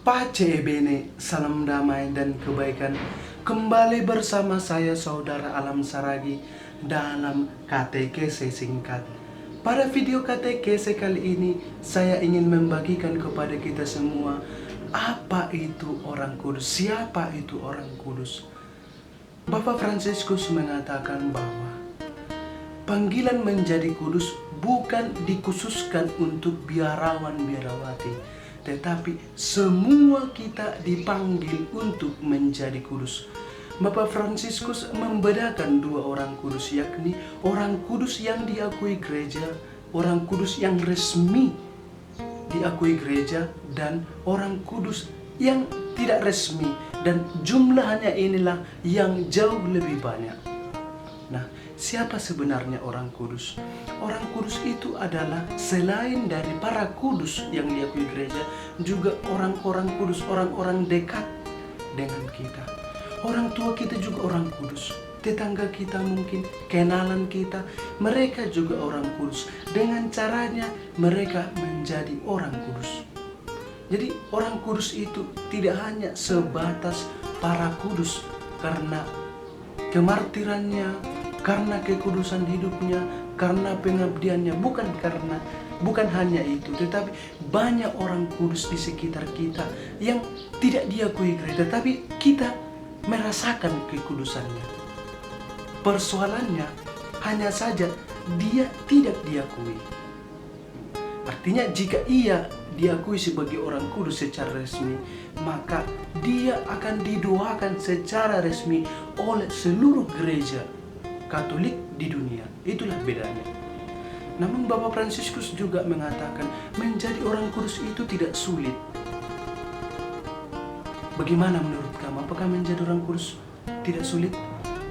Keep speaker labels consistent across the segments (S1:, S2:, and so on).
S1: Pace e bene, salam damai dan kebaikan. Kembali bersama saya Saudara Alam Saragi dalam katekese singkat. Pada video katekese kali ini saya ingin membagikan kepada kita semua apa itu orang kudus, siapa itu orang kudus. Bapak Fransiskus mengatakan bahwa panggilan menjadi kudus bukan dikhususkan untuk biarawan-biarawati, tetapi semua kita dipanggil untuk menjadi kudus. Bapak Fransiskus membedakan dua orang kudus, yakni orang kudus yang diakui gereja, orang kudus yang resmi diakui gereja, dan orang kudus yang tidak resmi, dan jumlahnya inilah yang jauh lebih banyak. Nah, siapa sebenarnya orang kudus? Orang kudus itu adalah selain dari para kudus yang diakui gereja, juga orang-orang kudus, orang-orang dekat dengan kita. Orang tua kita juga orang kudus. Tetangga kita mungkin, kenalan kita, mereka juga orang kudus. Dengan caranya mereka menjadi orang kudus. Jadi orang kudus itu tidak hanya sebatas para kudus karena kemartirannya, karena kekudusan hidupnya, karena pengabdiannya, bukan hanya itu, tetapi banyak orang kudus di sekitar kita yang tidak diakui gereja, tapi kita merasakan kekudusannya. Persoalannya hanya saja dia tidak diakui. Artinya jika ia diakui sebagai orang kudus secara resmi, maka dia akan didoakan secara resmi oleh seluruh gereja Katolik di dunia. Itulah bedanya. Namun Bapak Fransiskus juga mengatakan menjadi orang kudus itu tidak sulit. Bagaimana menurut kamu? Apakah menjadi orang kudus tidak sulit?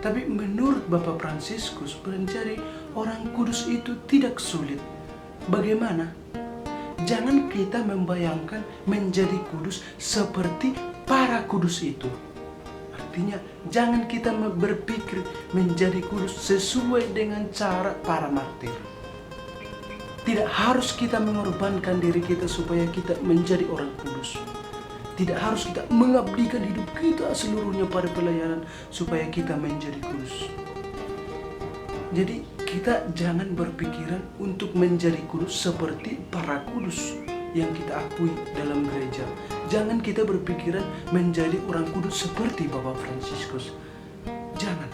S1: Tapi menurut Bapak Fransiskus, menjadi orang kudus itu tidak sulit. Bagaimana? Jangan kita membayangkan menjadi kudus seperti para kudus itu. Artinya, jangan kita berpikir menjadi kudus sesuai dengan cara para martir. Tidak harus kita mengorbankan diri kita supaya kita menjadi orang kudus. Tidak harus kita mengabdikan hidup kita seluruhnya pada pelayanan supaya kita menjadi kudus. Jadi kita jangan berpikiran untuk menjadi kudus seperti para kudus yang kita akui dalam gereja. Jangan kita berpikiran menjadi orang kudus seperti Bapak Fransiskus. Jangan.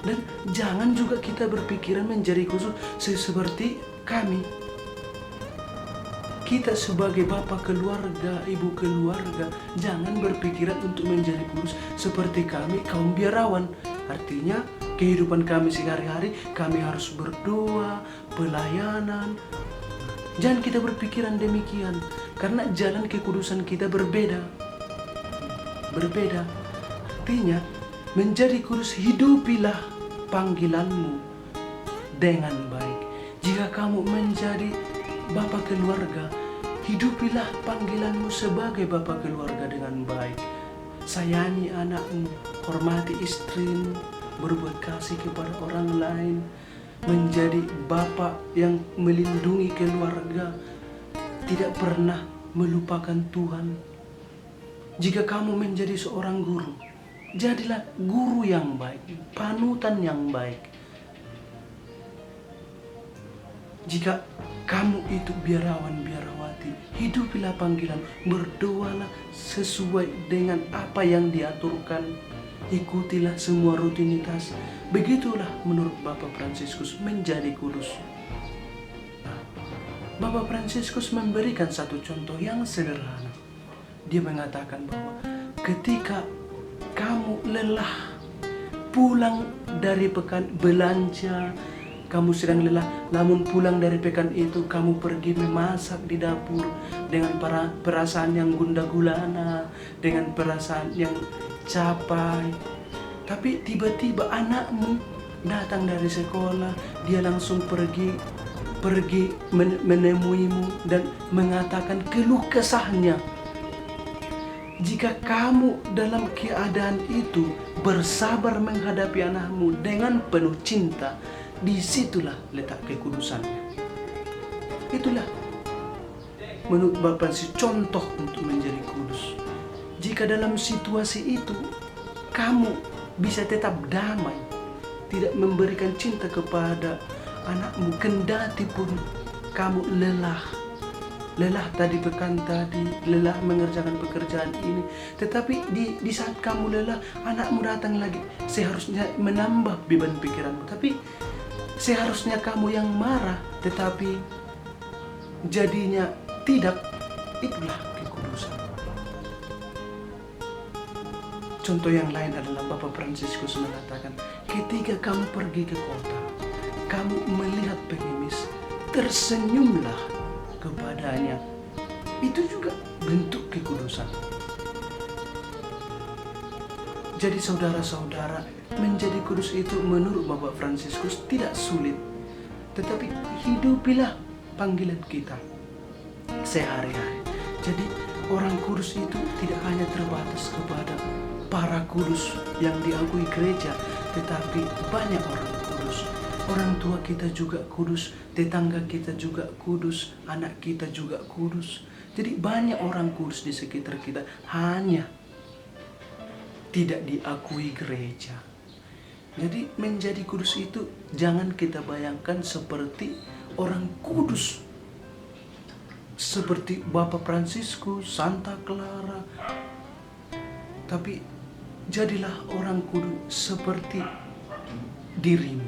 S1: Dan jangan juga kita berpikiran menjadi kudus seperti kami. Kita sebagai bapak keluarga, ibu keluarga, jangan berpikiran untuk menjadi kudus seperti kami kaum biarawan. Artinya kehidupan kami sehari-hari, kami harus berdoa, pelayanan. Jangan kita berpikiran demikian, karena jalan kekudusan kita berbeda. Artinya, menjadi kudus, hidupilah panggilanmu dengan baik. Jika kamu menjadi bapak keluarga, hidupilah panggilanmu sebagai bapak keluarga dengan baik. Sayangi anakmu, hormati istrimu, berbuat kasih kepada orang lain, menjadi bapak yang melindungi keluarga, tidak pernah melupakan Tuhan. Jika kamu menjadi seorang guru, jadilah guru yang baik, panutan yang baik. Jika kamu itu biarawan-biarawati, hidupilah panggilan, berdoalah sesuai dengan apa yang diaturkan, ikutilah semua rutinitas. Begitulah menurut Bapak Fransiskus menjadi kudus. Nah, Bapak Fransiskus memberikan satu contoh yang sederhana. Dia mengatakan bahwa ketika kamu lelah, pulang dari pekan belanja, kamu sedang lelah, namun pulang dari pekan itu kamu pergi memasak di dapur dengan perasaan yang gundah gulana, dengan perasaan yang capai. Tapi tiba-tiba anakmu datang dari sekolah, dia langsung pergi menemuimu dan mengatakan keluh kesahnya. Jika kamu dalam keadaan itu bersabar menghadapi anakmu dengan penuh cinta, disitulah letak kekudusannya. Itulah menurut Bapak Franciscus contoh untuk menjadi kudus. Jika dalam situasi itu kamu bisa tetap damai, tidak memberikan cinta kepada anakmu, kendati pun kamu lelah tadi pekan tadi, lelah mengerjakan pekerjaan ini, tetapi di saat kamu lelah, anakmu datang lagi, seharusnya menambah beban pikiranmu, tapi seharusnya kamu yang marah, tetapi jadinya tidak. Itulah kekudusan. Contoh yang lain adalah Bapak Franciscus mengatakan, ketika kamu pergi ke kota, kamu melihat pengemis, tersenyumlah kepadanya. Itu juga bentuk kekudusan. Jadi saudara-saudara, menjadi kudus itu menurut Bapak Franciscus tidak sulit, tetapi hidupilah panggilan kita sehari-hari. Jadi orang kudus itu tidak hanya terbatas kepada para kudus yang diakui gereja, tetapi banyak orang kudus. Orang tua kita juga kudus, tetangga kita juga kudus, anak kita juga kudus. Jadi banyak orang kudus di sekitar kita, hanya tidak diakui gereja. Jadi menjadi kudus itu jangan kita bayangkan seperti orang kudus seperti Bapak Franciscus, Santa Clara. Tapi jadilah orang kudus seperti dirimu.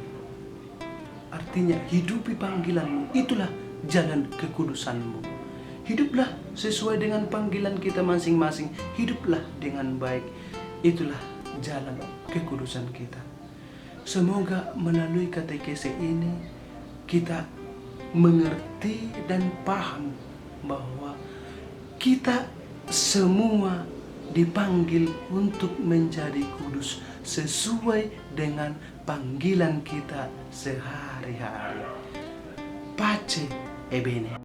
S1: Artinya hidupi panggilanmu, itulah jalan kekudusanmu. Hiduplah sesuai dengan panggilan kita masing-masing, hiduplah dengan baik. Itulah jalan kekudusan kita. Semoga melalui katekese ini kita mengerti dan paham bahwa kita semua dipanggil untuk menjadi kudus sesuai dengan panggilan kita sehari-hari. Pace e bene.